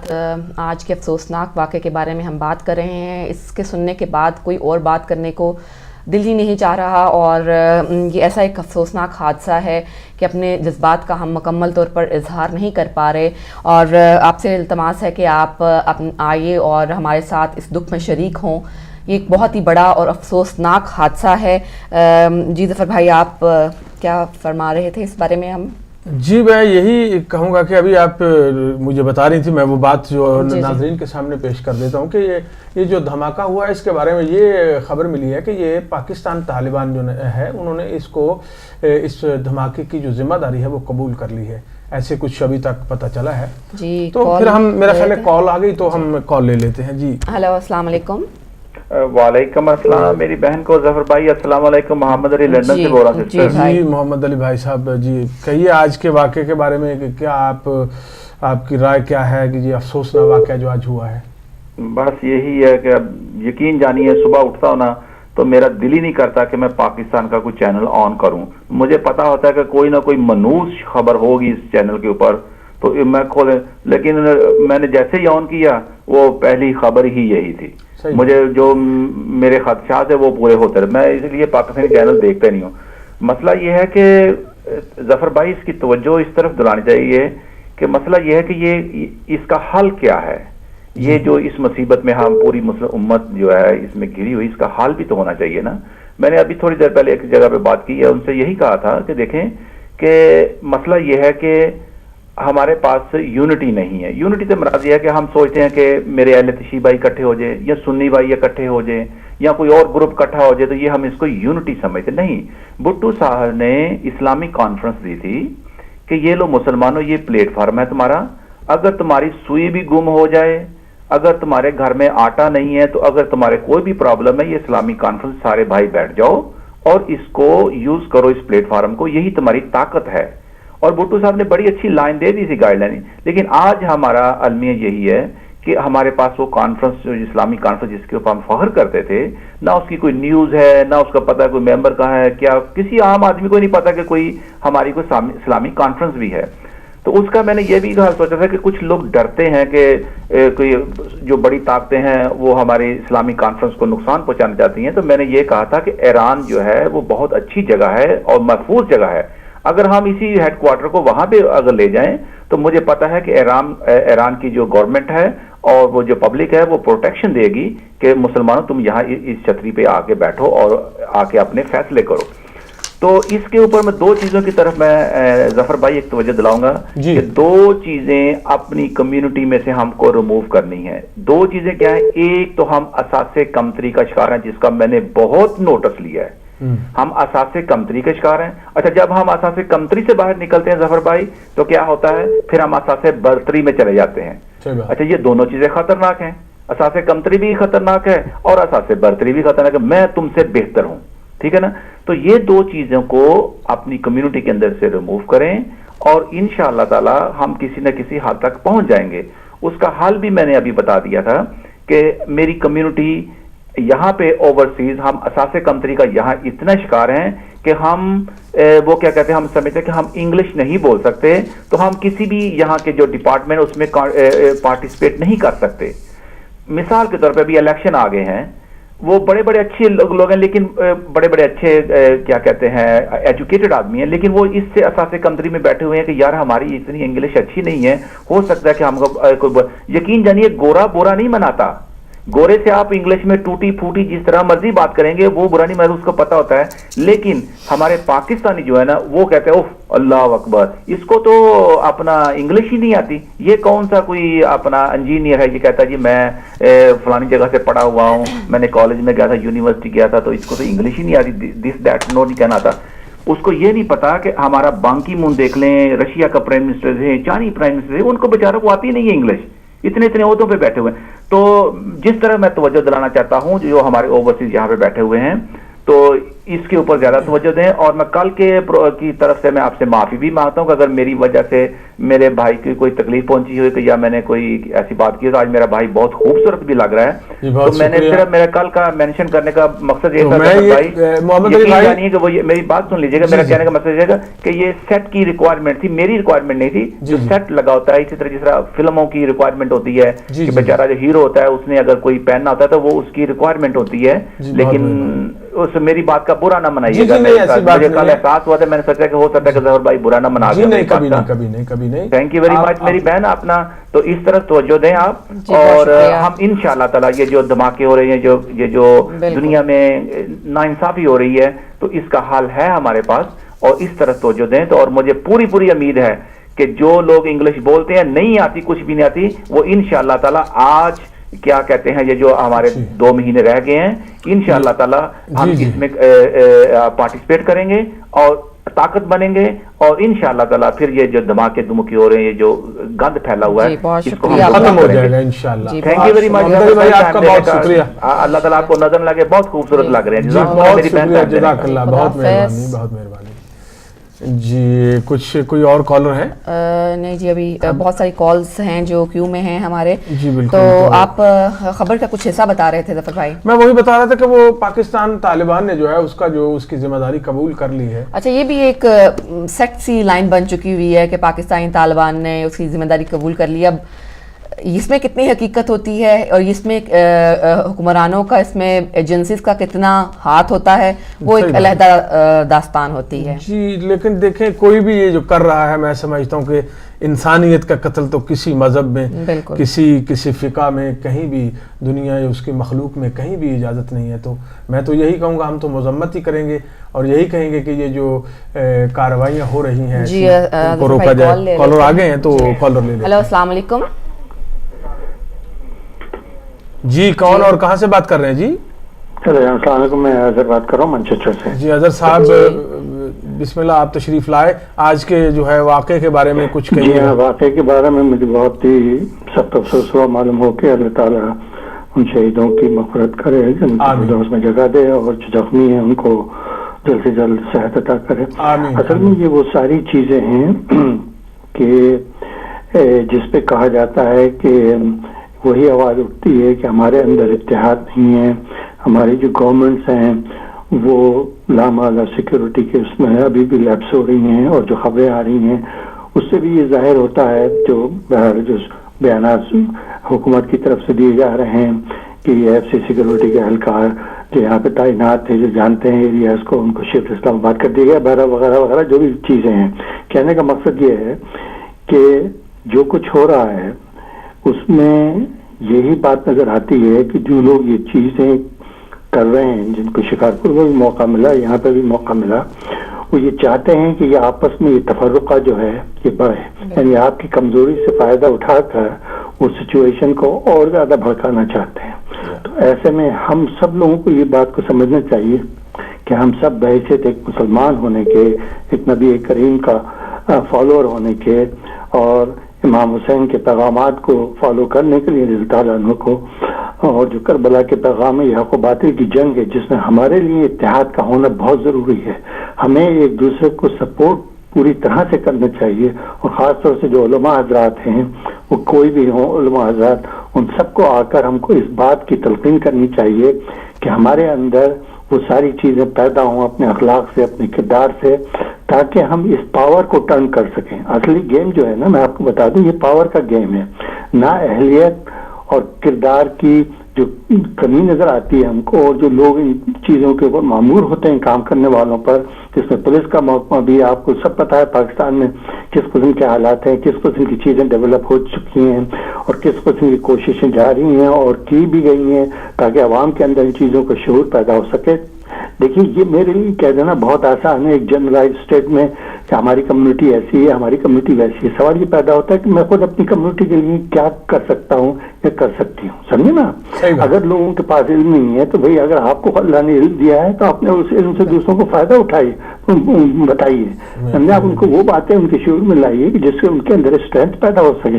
ساتھ آج کے افسوسناک واقعے کے بارے میں ہم بات کر رہے ہیں. اس کے سننے کے بعد کوئی اور بات کرنے کو دل ہی نہیں چاہ رہا, اور یہ ایسا ایک افسوسناک حادثہ ہے کہ اپنے جذبات کا ہم مکمل طور پر اظہار نہیں کر پا رہے, اور آپ سے التماس ہے کہ آپ آئیے اور ہمارے ساتھ اس دکھ میں شریک ہوں. یہ ایک بہت ہی بڑا اور افسوسناک حادثہ ہے. جی ظفر بھائی, آپ کیا فرما رہے تھے اس بارے میں؟ ہم جی میں یہی کہوں گا کہ ابھی آپ مجھے بتا رہی تھی, میں وہ بات جو ناظرین کے سامنے پیش کر دیتا ہوں کہ یہ جو دھماکہ ہوا ہے اس کے بارے میں یہ خبر ملی ہے کہ یہ پاکستان طالبان جو ہے انہوں نے اس دھماکے کی جو ذمہ داری ہے وہ قبول کر لی ہے, ایسے کچھ ابھی تک پتہ چلا ہے. جی تو پھر ہم, میرا خیال ہے کال آ گئی تو ہم کال لے لیتے ہیں. جی ہیلو, السلام علیکم. وعلیکم السلام. میری بہن کو ظفر بھائی السلام علیکم, محمد علی لندن سے بول رہا ہوں. جی محمد علی بھائی صاحب, جی کہیے آج کے واقعے کے بارے میں کہ کیا آپ کی رائے کیا ہے کہ یہ افسوسناک واقعہ جو آج ہوا ہے؟ بس یہی ہے کہ اب یقین جانیے صبح اٹھتا ہوں نا تو میرا دل ہی نہیں کرتا کہ میں پاکستان کا کوئی چینل آن کروں. مجھے پتا ہوتا ہے کہ کوئی نہ کوئی منحوس خبر ہوگی اس چینل کے اوپر تو میں کھولے, لیکن میں نے جیسے ہی آن کیا وہ پہلی خبر ہی یہی تھی. مجھے جو میرے خدشات ہیں وہ پورے ہوتے رہے, میں اس لیے پاکستانی چینل دیکھتا نہیں ہوں. مسئلہ یہ ہے کہ ظفر بھائی اس کی توجہ اس طرف دلانی چاہیے کہ مسئلہ یہ ہے کہ اس کا حل کیا ہے. یہ جو اس مصیبت میں ہم پوری مسلم امت جو ہے اس میں گھری ہوئی, اس کا حل بھی تو ہونا چاہیے نا. میں نے ابھی تھوڑی دیر پہلے ایک جگہ پہ بات کی ہے, ان سے یہی کہا تھا کہ دیکھیں کہ مسئلہ یہ ہے کہ ہمارے پاس یونٹی نہیں ہے. یونٹی سے مراد یہ ہے کہ ہم سوچتے ہیں کہ میرے اہل تشیع بھائی اکٹھے ہو جائیں یا سنی بھائی اکٹھے ہو جائیں یا کوئی اور گروپ اکٹھا ہو جائے تو یہ ہم اس کو یونٹی سمجھتے نہیں. بھٹو صاحب نے اسلامی کانفرنس دی تھی کہ یہ لو مسلمانوں, یہ پلیٹ فارم ہے تمہارا, اگر تمہاری سوئی بھی گم ہو جائے, اگر تمہارے گھر میں آٹا نہیں ہے, تو اگر تمہارے کوئی بھی پرابلم ہے, یہ اسلامی کانفرنس سارے بھائی بیٹھ جاؤ اور اس کو یوز کرو, اس پلیٹ فارم کو, یہی تمہاری طاقت ہے. اور بھٹو صاحب نے بڑی اچھی لائن دے دی تھی, گائیڈ لائن. لیکن آج ہمارا المیہ یہی ہے کہ ہمارے پاس وہ کانفرنس جو اسلامی کانفرنس جس کے اوپر ہم فخر کرتے تھے, نہ اس کی کوئی نیوز ہے, نہ اس کا پتہ کوئی ممبر کہاں ہے, کیا کسی عام آدمی کو نہیں پتا کہ کوئی ہماری کوئی اسلامی کانفرنس بھی ہے. تو اس کا میں نے یہ بھی سوچا تھا کہ کچھ لوگ ڈرتے ہیں کہ کوئی جو بڑی طاقتیں ہیں وہ ہماری اسلامی کانفرنس کو نقصان پہنچانا چاہتی ہیں. تو میں نے یہ کہا تھا کہ ایران جو ہے وہ بہت اچھی جگہ ہے اور محفوظ جگہ ہے. اگر ہم اسی ہیڈ کوارٹر کو وہاں پہ اگر لے جائیں تو مجھے پتا ہے کہ ایران کی جو گورنمنٹ ہے اور وہ جو پبلک ہے وہ پروٹیکشن دے گی کہ مسلمانوں تم یہاں اس چھتری پہ آ کے بیٹھو اور آ کے اپنے فیصلے کرو. تو اس کے اوپر میں دو چیزوں کی طرف میں ظفر بھائی ایک توجہ دلاؤں گا کہ دو چیزیں اپنی کمیونٹی میں سے ہم کو ریموو کرنی ہے. دو چیزیں کیا ہیں؟ ایک تو ہم اساس کمتری کا شکار ہیں, جس کا میں نے بہت نوٹس لیا ہے. ہم اساس کمتری کے شکار ہیں. اچھا, جب ہم اساس کمتری سے باہر نکلتے ہیں ظفر بھائی تو کیا ہوتا ہے؟ پھر ہم اساس برتری میں چلے جاتے ہیں. اچھا, یہ دونوں چیزیں خطرناک ہیں. اساس کمتری بھی خطرناک ہے اور اساس برتری بھی خطرناک ہے. میں تم سے بہتر ہوں, ٹھیک ہے نا. تو یہ دو چیزوں کو اپنی کمیونٹی کے اندر سے ریموو کریں اور انشاءاللہ تعالی ہم کسی نہ کسی حد تک پہنچ جائیں گے. اس کا حل بھی میں نے ابھی بتا دیا تھا کہ میری کمیونٹی یہاں پہ اوورسیز, ہم اساس کمتری کا یہاں اتنا شکار ہیں کہ ہم وہ کیا کہتے ہیں, ہم سمجھتے ہیں کہ ہم انگلش نہیں بول سکتے تو ہم کسی بھی یہاں کے جو ڈپارٹمنٹ اس میں پارٹیسپیٹ نہیں کر سکتے. مثال کے طور پہ ابھی الیکشن آ گئے ہیں, وہ بڑے بڑے اچھے لوگ ہیں, لیکن بڑے بڑے اچھے کیا کہتے ہیں ایجوکیٹڈ آدمی ہیں, لیکن وہ اس سے اساس کمتری میں بیٹھے ہوئے ہیں کہ یار ہماری اتنی انگلش اچھی نہیں ہے, ہو سکتا ہے کہ ہم کو یقین جانیے گورا برا نہیں مناتا. گورے سے آپ انگلش میں ٹوٹی پھوٹی جس طرح مرضی بات کریں گے وہ برا نہیں محسوس کو پتا ہوتا ہے. لیکن ہمارے پاکستانی جو ہے نا وہ کہتے ہیں اوف اللہ اکبر, اس کو تو اپنا انگلش ہی نہیں آتی. یہ کون سا کوئی اپنا انجینئر ہے یہ کہتا ہے جی میں فلانی جگہ سے پڑھا ہوا ہوں, میں نے کالج میں گیا تھا, یونیورسٹی گیا تھا, تو اس کو تو انگلش ہی نہیں آتی, دس دیٹ نو نہیں کہنا تھا. اس کو یہ نہیں پتا کہ ہمارا بانکی مون دیکھ لیں, رشیا کا پرائم منسٹر ہے, چائنی پرائم منسٹر ہے, ان کو بیچاروں کو آتی نہیں ہے انگلش, اتنے اتنے عہدوں پہ بیٹھے ہوئے ہیں. تو جس طرح میں توجہ دلانا چاہتا ہوں جو ہمارے اوورسیز یہاں پہ بیٹھے ہوئے ہیں, تو اس کے اوپر زیادہ توجہ دیں. اور میں کل کی طرف سے میں آپ سے معافی بھی مانگتا ہوں کہ اگر میری وجہ سے میرے بھائی کی کوئی تکلیف پہنچی ہوئی تو یا میں نے کوئی ایسی بات کی تو آج میرا بھائی بہت خوبصورت بھی لگ رہا ہے. تو میں نے صرف میرا کل کا مینشن کرنے کا مقصد یہ تھا جانیے کہ وہ میری بات سن لیجیے گا. میرا کہنے کا مقصد یہ کہ یہ سیٹ کی ریکوائرمنٹ تھی, میری ریکوائرمنٹ نہیں تھی. جو سیٹ لگا ہوتا ہے اسی طرح جس طرح فلموں کی ریکوائرمنٹ ہوتی ہے کہ بیچارہ جو ہیرو ہوتا ہے اس نے اگر کوئی پہننا ہوتا ہے تو وہ اس کی ریکوائرمنٹ ہوتی ہے. لیکن اس میری بات کا برا نہ منائیے گا. مجھے کل احساس ہوا تھا, میں نے سوچا کہ ہو سکتا ہے کہ ظفر بھائی برا نہ منا دیں. کبھی نہیں. تھینک یو ویری مچ میری بہن. اپنا تو اس طرف توجہ دیں آپ. اور ہم انشاءاللہ تعالیٰ یہ جو دھماکے ہو رہے ہیں, یہ جو دنیا میں ناانصافی ہو رہی ہے, تو اس کا حل ہے ہمارے پاس, اور اس طرف توجہ دیں. تو اور مجھے پوری امید ہے کہ جو لوگ انگلش بولتے ہیں, نہیں آتی, کچھ بھی نہیں آتی, وہ انشاءاللہ تعالیٰ آج کیا کہتے ہیں یہ جو ہمارے 2 مہینے رہ گئے ہیں, انشاءاللہ تعالیٰ ہم اس میں پارٹیسپیٹ کریں گے اور طاقت بنیں گے. اور انشاءاللہ تعالیٰ پھر یہ جو دھماکے دھمکی ہو رہے ہیں, یہ جو گند پھیلا ہوا ہے, اس کو ختم ہو جائے گا انشاءاللہ. Thank you very much. اللہ تعالیٰ آپ کو نظر لگے, بہت خوبصورت لگ رہے ہیں. جزاک اللہ, بہت مہربانی. جی کچھ کوئی اور کالر ہیں؟ نہیں جی, ابھی بہت ساری کالز ہیں جو کیو میں ہیں ہمارے. جی بالکل. تو آپ خبر کا کچھ حصہ بتا رہے تھے ظفر بھائی. میں وہی بتا رہا تھا کہ وہ پاکستان طالبان نے جو ہے اس کی ذمہ داری قبول کر لی ہے. اچھا, یہ بھی ایک سیٹ سی لائن بن چکی ہوئی ہے کہ پاکستانی طالبان نے اس کی ذمہ داری قبول کر لی. اب اس میں کتنی حقیقت ہوتی ہے اور اس میں حکمرانوں کا, اس میں ایجنسیز کا کتنا ہاتھ ہوتا ہے, وہ ایک علیحدہ داستان ہوتی ہے. جی لیکن دیکھیں, کوئی بھی یہ جو کر رہا ہے, میں سمجھتا ہوں کہ انسانیت کا قتل تو کسی مذہب میں, کسی فقہ میں, کہیں بھی دنیا یا اس کی مخلوق میں کہیں بھی اجازت نہیں ہے. تو میں تو یہی کہوں گا, ہم تو مذمت ہی کریں گے اور یہی کہیں گے کہ یہ جو کارروائیاں ہو رہی ہیں ان کو روکا جائے. کالر آ گئے ہیں تو کالر لے لیں. ہیلو, السلام علیکم. جی کون اور کہاں سے بات کر رہے ہیں؟ جی السلام علیکم, میں اظہر بات کر رہا ہوں مانچسٹر سے. جی اظہر صاحب بسم اللہ, آپ تشریف لائے. آج کے جو ہے واقعے کے بارے میں کچھ کہیے. جی واقعے کے بارے میں مجھے بہت ہی سخت افسوس ہوا. معلوم ہو کہ اللہ تعالیٰ ان شہیدوں کی مغفرت کرے, جن کو اس میں جگہ دے, اور جو زخمی ہیں ان کو جلد سے جلد صحت عطا کرے. اصل میں یہ وہ ساری چیزیں ہیں کہ جس پہ کہا جاتا ہے کہ وہی آواز اٹھتی ہے کہ ہمارے اندر اتحاد نہیں ہے. ہماری جو گورنمنٹس ہیں وہ لامحالہ سیکورٹی کے اس میں ابھی بھی لیپس ہو رہی ہیں, اور جو خبریں آ رہی ہیں اس سے بھی یہ ظاہر ہوتا ہے, جو بیانات حکومت کی طرف سے دیے جا رہے ہیں کہ یہ ایف سی سیکورٹی کے اہلکار جو یہاں پہ تعینات تھے, جو جانتے ہیں ایریاز کو, ان کو شفٹ اسلام آباد کر دیا گیا وغیرہ وغیرہ جو بھی چیزیں ہیں. کہنے کا مقصد یہ ہے کہ جو کچھ ہو رہا ہے اس میں یہی بات نظر آتی ہے کہ جو لوگ یہ چیزیں کر رہے ہیں, جن کو شکارپور میں بھی موقع ملا, یہاں پہ بھی موقع ملا, وہ یہ چاہتے ہیں کہ یہ آپس میں یہ تفرقہ جو ہے یہ بڑھے. یعنی آپ کی کمزوری سے فائدہ اٹھا کر اس سچویشن کو اور زیادہ بھڑکانا چاہتے ہیں. تو ایسے میں ہم سب لوگوں کو یہ بات کو سمجھنا چاہیے کہ ہم سب بحیثیت ایک مسلمان ہونے کے, ایک نبی کریم کا فالوور ہونے کے, اور امام حسین کے پیغامات کو فالو کرنے کے لیے رضی اللہ عنہ کو, اور جو کربلا کے پیغام ہے, یہ حق و باطل کی جنگ ہے جس میں ہمارے لیے اتحاد کا ہونا بہت ضروری ہے. ہمیں ایک دوسرے کو سپورٹ پوری طرح سے کرنا چاہیے, اور خاص طور سے جو علماء حضرات ہیں, وہ کوئی بھی ہوں علماء حضرات, ان سب کو آ کر ہم کو اس بات کی تلقین کرنی چاہیے کہ ہمارے اندر وہ ساری چیزیں پیدا ہوں اپنے اخلاق سے, اپنے کردار سے, تاکہ ہم اس پاور کو ٹرن کر سکیں. اصلی گیم جو ہے نا, میں آپ کو بتا دوں, یہ پاور کا گیم ہے. نہ اہلیت اور کردار کی جو کمی نظر آتی ہے ہم کو, اور جو لوگ ان چیزوں کے اوپر معمور ہوتے ہیں کام کرنے والوں پر, جس میں پولیس کا محکمہ بھی, آپ کو سب پتہ ہے پاکستان میں کس قسم کے حالات ہیں, کس قسم کی چیزیں ڈیولپ ہو چکی ہیں, اور کس قسم کی کوششیں جاری ہیں اور کی بھی گئی ہیں تاکہ عوام کے اندر ان چیزوں کا شعور پیدا ہو سکے. دیکھیے, یہ میرے لیے کہہ دینا بہت آسان ہے ایک جنرلائز اسٹیٹ میں کہ ہماری کمیونٹی ایسی ہے, ہماری کمیونٹی ویسی ہے. سوال یہ پیدا ہوتا ہے کہ میں خود اپنی کمیونٹی کے لیے کیا کر سکتا ہوں یا کر سکتی ہوں. سمجھے نا, اگر لوگوں کے پاس علم نہیں ہے تو بھئی اگر آپ کو اللہ نے علم دیا ہے تو آپ نے اس علم سے دوسروں کو فائدہ اٹھائیے, بتائیے, سمجھے, آپ ان کو وہ باتیں ان کے شعور میں لائیے کہ جس سے ان کے اندر اسٹرینتھ پیدا ہو سکے.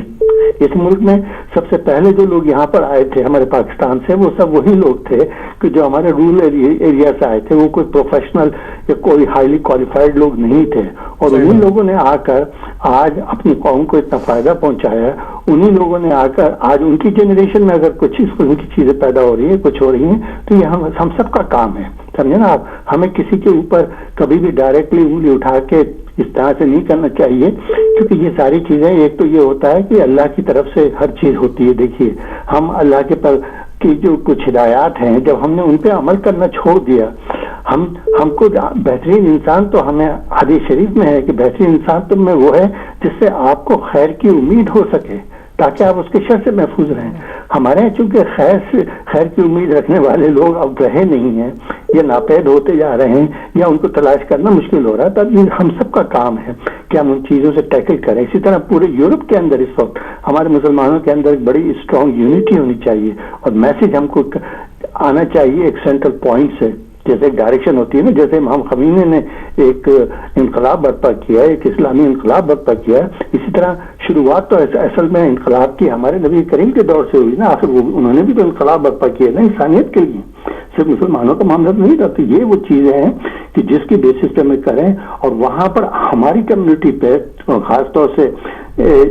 اس ملک میں سب سے پہلے جو لوگ یہاں پر آئے تھے ہمارے پاکستان سے, وہ سب وہی لوگ تھے کہ جو ہمارے رورل ایریا سے آئے تھے وہ کوئی پروفیشنل یا کوئی ہائیلی کوالیفائڈ لوگ نہیں تھے، اور انہیں لوگوں نے آ کر آج اپنی قوم کو اتنا فائدہ پہنچایا ہے. انہیں لوگوں نے آ کر آج ان کی جنریشن میں اگر کچھ اس قسم کی چیزیں پیدا ہو رہی ہیں، کچھ ہو رہی ہیں، تو یہ ہم سب کا کام ہے. سمجھے نا آپ، ہمیں کسی کے اوپر کبھی بھی ڈائریکٹلی انگلی اٹھا کے اس طرح سے نہیں کرنا چاہیے، کیونکہ یہ ساری چیزیں، ایک تو یہ ہوتا ہے کہ اللہ کی طرف سے ہر چیز ہوتی ہے. دیکھیے ہم اللہ کے پر کی جو کچھ ہدایات ہیں، جب ہم نے ان پہ عمل کرنا چھوڑ دیا، ہم کو بہترین انسان تو ہمیں حدیث شریف میں ہے کہ بہترین انسان تم میں وہ ہے جس سے آپ کو خیر کی امید ہو سکے تاکہ آپ اس کے شر سے محفوظ رہیں. ہمارے یہاں چونکہ خیر کی امید رکھنے والے لوگ اب رہے نہیں ہیں، یہ ناپید ہوتے جا رہے ہیں یا ان کو تلاش کرنا مشکل ہو رہا ہے. تب یہ ہم سب کا کام ہے کہ ہم ان چیزوں سے ٹیکل کریں. اسی طرح پورے یورپ کے اندر اس وقت ہمارے مسلمانوں کے اندر ایک بڑی اسٹرانگ یونٹی ہونی چاہیے، اور میسج ہم کو آنا چاہیے ایک سینٹرل پوائنٹ سے، جیسے ایک ڈائریکشن ہوتی ہے نا. جیسے امام خمینی نے ایک انقلاب برپا کیا ہے، ایک اسلامی انقلاب برپا کیا ہے، اسی طرح شروعات تو اصل میں انقلاب کی ہمارے نبی کریم کے دور سے ہوئی نا. آخر انہوں نے بھی تو انقلاب برپا کیا نا انسانیت کے لیے، صرف مسلمانوں کا معاملہ نہیں تھا. تو یہ وہ چیزیں ہیں کہ جس کی بیسس پہ ہمیں کریں، اور وہاں پر ہماری کمیونٹی پہ خاص طور سے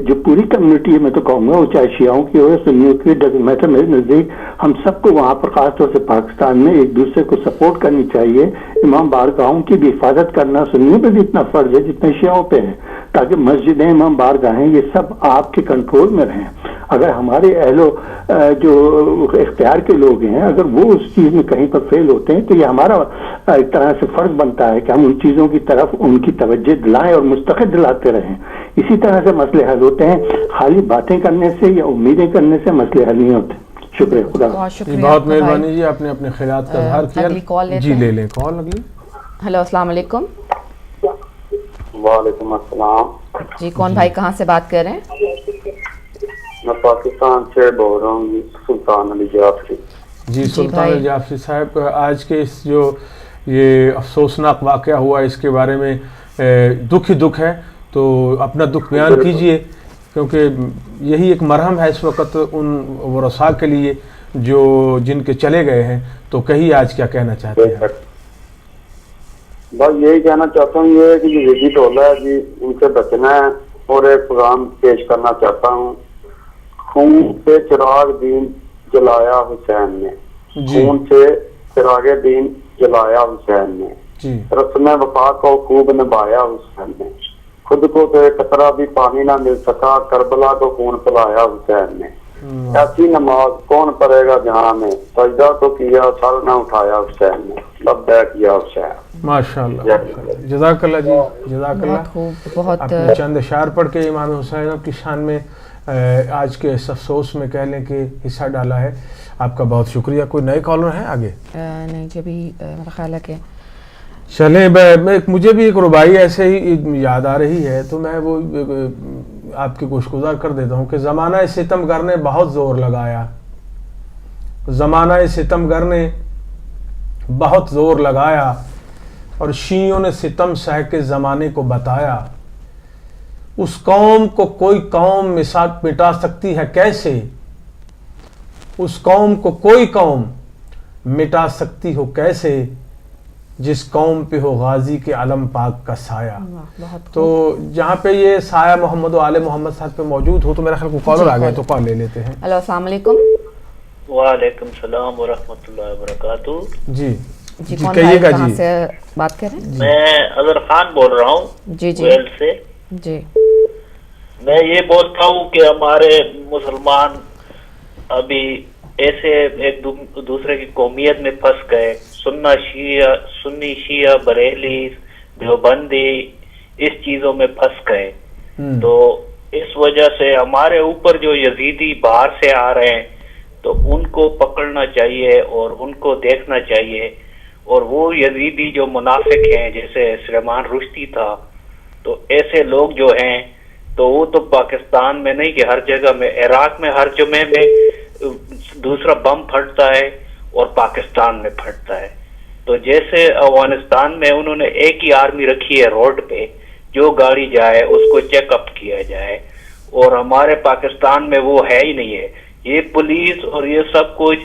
جو پوری کمیونٹی ہے، میں تو کہوں گا وہ چاہے شیعوں کی ہو یا سنیوں کی، ڈزنٹ میٹر. میرے نزدیک ہم سب کو وہاں پر خاص طور سے پاکستان میں ایک دوسرے کو سپورٹ کرنی چاہیے. امام بارگاہوں کی بھی حفاظت کرنا سنیوں پہ بھی اتنا فرض ہے جتنا شیعوں پہ ہے، تاکہ مسجدیں، امام بارگاہیں یہ سب آپ کے کنٹرول میں رہیں. اگر ہمارے جو اختیار کے لوگ ہیں اگر وہ اس چیز میں کہیں پر فیل ہوتے ہیں تو یہ ہمارا ایک طرح سے فرض بنتا ہے کہ ہم ان چیزوں کی طرف ان کی توجہ دلائیں اور مستقل دلاتے رہیں. اسی طرح سے مسئلے حل ہوتے ہیں، خالی باتیں کرنے سے یا امیدیں کرنے سے مسئلے حل نہیں ہوتے. شکریہ. خدا بہت مہربانی جی، آپ نے اپنے خیالات کا اظہار کیا. جی لے لیں کال اگلی. ہیلو السلام علیکم. وعلیکم السلام. جی کون بھائی کہاں سے بات کر رہے ہیں؟ میں پاکستان سے بول رہا ہوں، سلطان علی جعفری. جی سلطان علی جعفری صاحب، آج کے اس جو یہ افسوسناک واقعہ ہوا اس کے بارے میں دکھ ہی دکھ ہے، تو اپنا دکھ بیان کیجئے، کیونکہ یہی ایک مرہم ہے اس وقت ان ورثاء کے لیے جو جن کے چلے گئے ہیں. تو کہیے آج کیا کہنا چاہتے ہیں؟ بس یہی کہنا چاہتا ہوں یہ کہ یزیدی ٹولہ ہے جی، ان سے بچنا ہے. اور ایک پیغام پیش کرنا چاہتا ہوں، خون سے چراغ دین جلایا حسین نے، خون سے چراغ دین جلایا حسین نے، رسم وفا کو خوب نبھایا حسین نے، خود کو تو ایک قطرہ بھی پانی نہ مل سکا، کربلا کو خون پلایا حسین نے. ایسی نماز کون پڑھے گا جہاں میں، سجدہ تو کیا سر نہ اٹھایا حسین نے، لبیک کیا حسین. ماشاءاللہ، جزاک اللہ جی، جزاک اللہ. بہت اپنے چند اشعار پڑھ کے امام حسین کی شان میں آج کے اس افسوس میں کہہ لیں کہ حصہ ڈالا ہے. آپ کا بہت شکریہ. کوئی نئے کالر ہیں آگے؟ نہیں جی، ابھی میرا خیال ہے کہ چلیں. مجھے بھی ایک ربائی ایسے ہی یاد آ رہی ہے، تو میں وہ آپ کی گوشگزار کر دیتا ہوں کہ زمانہ ستمگر نے بہت زور لگایا، زمانہ ستمگر نے بہت زور لگایا، اور شیعوں نے ستم سہ کے زمانے کو بتایا. اس قوم کو کوئی قوم مٹا سکتی ہے کیسے، اس قوم کو کوئی قوم مٹا سکتی ہو کیسے، جس قوم پہ ہو غازی کے علم پاک کا سایہ. تو جہاں پہ یہ سایہ محمد و آل محمد صاحب پہ موجود ہو، تو میرا خیال کو کالر آ گئے تو کال لے لیتے ہیں. ہیلو السلام علیکم. وعلیکم السلام ورحمۃ اللہ وبرکاتہ. جی جی کون بھائی کہاں سے بات کر رہے ہیں؟ میں اظہر خان بول رہا ہوں جی جی ویل سے. جی میں یہ بولتا ہوں کہ ہمارے مسلمان ابھی ایسے ایک دوسرے کی قومیت میں پھنس گئے، سنی شیعہ بریلی دیوبندی اس چیزوں میں پھنس گئے. تو اس وجہ سے ہمارے اوپر جو یزیدی باہر سے آ رہے ہیں تو ان کو پکڑنا چاہیے اور ان کو دیکھنا چاہیے. اور وہ یزیدی جو منافق ہیں جیسے سلیمان رشدی تھا، تو ایسے لوگ جو ہیں تو وہ تو پاکستان میں نہیں کہ ہر جگہ میں، عراق میں ہر جمعے میں دوسرا بم پھٹتا ہے اور پاکستان میں پھٹتا ہے. تو جیسے افغانستان میں انہوں نے ایک ہی آرمی رکھی ہے روڈ پہ، جو گاڑی جائے اس کو چیک اپ کیا جائے، اور ہمارے پاکستان میں وہ ہے ہی نہیں ہے. یہ پولیس اور یہ سب کچھ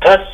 10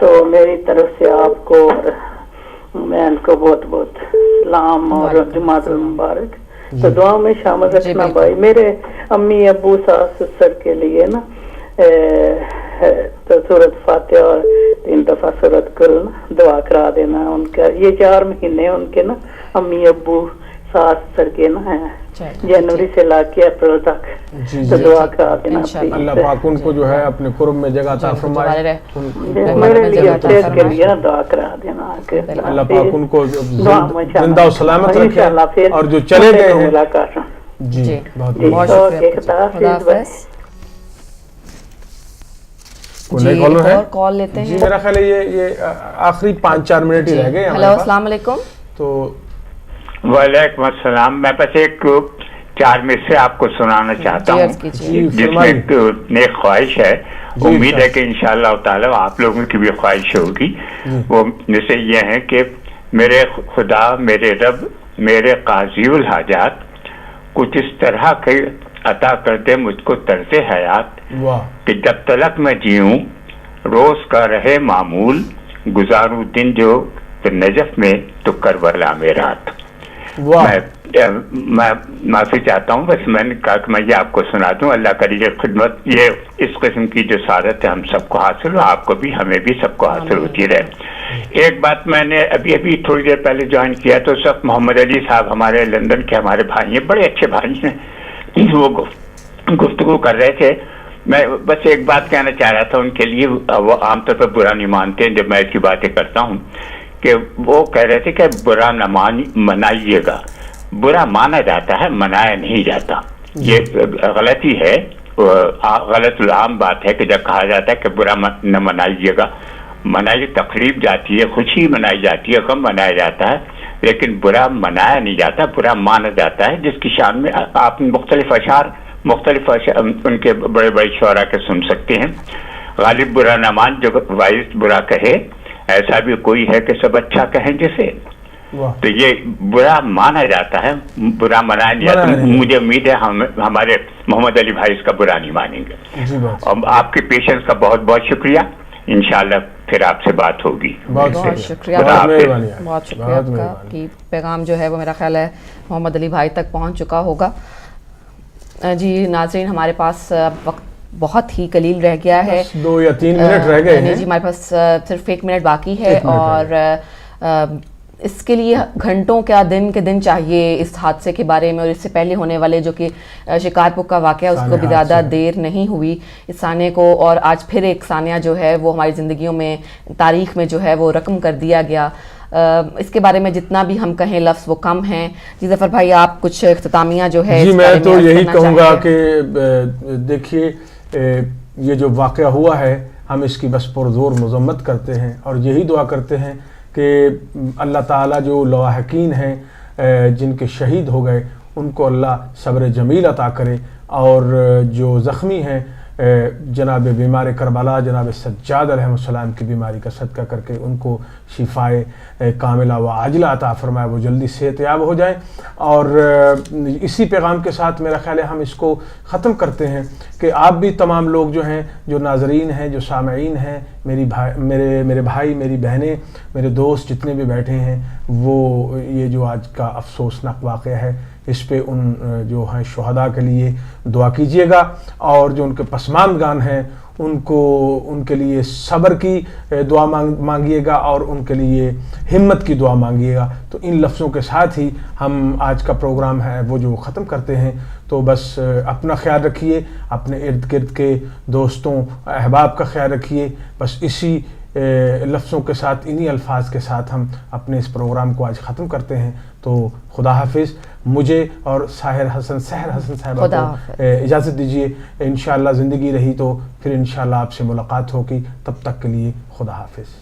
تو میری طرف سے آپ کو اور میں ان کو بہت بہت سلام اور جمعۃ المبارک. تو دعا میں شامل رکھنا بھائی. میرے امی ابو ساس سسر کے لیے نا تو سورۃ فاتحہ اور 3 دفعہ سورۃ کل دعا کرا دینا. ان کا یہ 4 مہینے ان کے نا امی ابو ساس سسر کے نا ہیں جنوری سے لا کے اپریل تک. تو دعا کرا دینا. اللہ پاک ان کو جو ہے اپنے قرب میں جگہ عطا فرمائے. میرے لیے خیر کے لیے نا دعا کرا دینا. اللہ پاک ان کو زندہ و سلامت رکھے اور جو چلے گئے ہیں. جی بہت بہت کال لیتے ہیں. جی میرا خیال ہے یہ آخری 5-4 منٹ ہی رہ گئے. ہیلو السلام علیکم. تو وعلیکم السلام. میں بس ایک 4 میں سے آپ کو سنانا چاہتا ہوں جس میں ایک نیک خواہش ہے. امید ہے کہ انشاءاللہ تعالی آپ لوگوں کی بھی خواہش ہوگی. وہ جیسے یہ ہے کہ میرے خدا میرے رب میرے قاضی الحاجات کچھ اس طرح کے عطا کر دے مجھ کو طرز حیات کہ جب تلک میں جیوں روز کا رہے معمول گزاروں دن جو نجف میں تو کربلا میں رات. میں معافی چاہتا ہوں. بس میں نے کہا کہ میں یہ آپ کو سنا دوں. اللہ کری یہ خدمت یہ اس قسم کی جو سعادت ہے ہم سب کو حاصل ہو. آپ کو بھی ہمیں بھی سب کو حاصل ہوتی رہے. ایک بات میں نے ابھی تھوڑی دیر پہلے جوائن کیا تو اس وقت محمد علی صاحب ہمارے لندن کے ہمارے بھائی ہیں بڑے اچھے بھائی ہیں. وہ گفتگو کر رہے تھے. میں بس ایک بات کہنا چاہ رہا تھا ان کے لیے. وہ عام طور پر برا نہیں مانتے ہیں جب میں اس کی باتیں کرتا ہوں کہ وہ کہہ رہے تھے کہ برا نہ منائیے گا. برا مانا جاتا ہے منایا نہیں جاتا. یہ غلطی ہے. غلط عام بات ہے کہ جب کہا جاتا ہے کہ برا نہ منائیے گا. منائی تقریب جاتی ہے خوشی منائی جاتی ہے غم منایا جاتا ہے لیکن برا منایا نہیں جاتا. برا مانا جاتا ہے جس کی شان میں آپ مختلف اشعار ان کے بڑے بڑے شعراء کے سن سکتے ہیں. غالب برا نہ مان جو وائس برا کہے ایسا بھی کوئی ہے کہ سب اچھا کہیں جسے. تو یہ برا مانا جاتا ہے برا منایا نہیں جاتا. مجھے امید ہے ہمارے محمد علی بھائی اس کا برا نہیں مانیں گے. اور آپ کی پیشنس کا بہت بہت شکریہ. انشاءاللہ پھر آپ سے بات ہوگی. بہت شکریہ بہت شکریہ آپ کا کہ پیغام جو ہے وہ میرا خیال ہے محمد علی بھائی تک پہنچ چکا ہوگا. جی ناظرین ہمارے پاس وقت بہت ہی قلیل رہ گیا ہے. 2 یا 3 منٹ رہ گئے ہیں. جی ہمارے پاس صرف 1 منٹ باقی ہے اور اس کے لیے گھنٹوں کیا دن کے دن چاہیے اس حادثے کے بارے میں. اور اس سے پہلے ہونے والے جو کہ شکارپور کا واقعہ اس کو بھی زیادہ دیر نہیں ہوئی اس ثانیہ کو. اور آج پھر ایک ثانیہ جو ہے وہ ہماری زندگیوں میں تاریخ میں جو ہے وہ رقم کر دیا گیا. اس کے بارے میں جتنا بھی ہم کہیں لفظ وہ کم ہیں. جی ظفر بھائی آپ کچھ اختتامیہ جو ہے. جی میں تو یہی کہوں گا کہ دیکھیے یہ جو واقعہ ہوا ہے ہم اس کی بس پرزور مذمت کرتے ہیں اور یہی دعا کرتے ہیں کہ اللہ تعالیٰ جو لواحقین ہیں جن کے شہید ہو گئے ان کو اللہ صبر جمیل عطا کرے. اور جو زخمی ہیں جناب بیمار کربلا جناب سجاد علیہ السلام کی بیماری کا صدقہ کر کے ان کو شفائے کاملہ و عاجلہ عطا فرمائے. وہ جلدی صحت یاب ہو جائیں. اور اسی پیغام کے ساتھ میرا خیال ہے ہم اس کو ختم کرتے ہیں کہ آپ بھی تمام لوگ جو ہیں جو ناظرین ہیں جو سامعین ہیں میرے بھائی میری بہنیں میرے دوست جتنے بھی بیٹھے ہیں وہ یہ جو آج کا افسوسناک واقعہ ہے اس پہ ان جو ہیں شہداء کے لیے دعا کیجیے گا. اور جو ان کے پسماندگان ہیں ان کے لیے صبر کی دعا مانگیے گا اور ان کے لیے ہمت کی دعا مانگیے گا. تو ان لفظوں کے ساتھ ہی ہم آج کا پروگرام ہے وہ جو ختم کرتے ہیں. تو بس اپنا خیال رکھیے اپنے ارد گرد کے دوستوں احباب کا خیال رکھیے. بس اسی لفظوں کے ساتھ انہی الفاظ کے ساتھ ہم اپنے اس پروگرام کو آج ختم کرتے ہیں. تو خدا حافظ. مجھے اور سحر حسن صاحب کو اجازت دیجیے. انشاءاللہ زندگی رہی تو پھر انشاءاللہ آپ سے ملاقات ہوگی. تب تک کے لیے خدا حافظ.